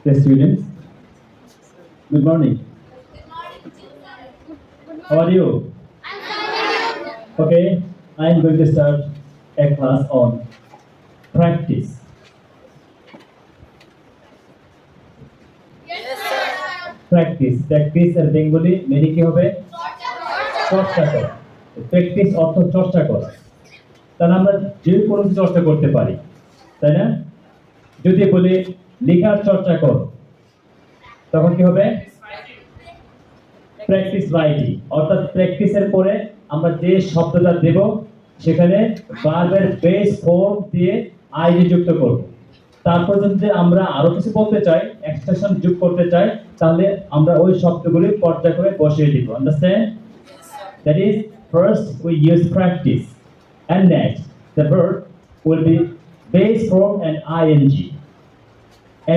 The students, good morning. How are you? Okay, I am going to start a class on practice. Practice এর Bengali মেনে কি হবে? চর্চা করা। Practice অর্থ চর্চা করা। তাহলে আমরা যে কোনো চর্চা করতে পারি, তাই না? যদি বলি লেখার চর্চা করো, তখন কি হবে? Practice writing. অর্থাৎ প্র্যাকটিসের পরে আমরা যে শব্দটা দেব সেখানে ভার্বের বেস ফর্ম দিয়ে আইডি যুক্ত করব। তারপর যদি আমরা আরো কিছু বলতে চাই, এক্সপ্রেশন যোগ করতে চাই, তাহলে আমরা ওই শব্দগুলি পর্যায়ক্রমে বসিয়ে দিব। Understand? That is, first we use practice, and next the verb will be base form and ing.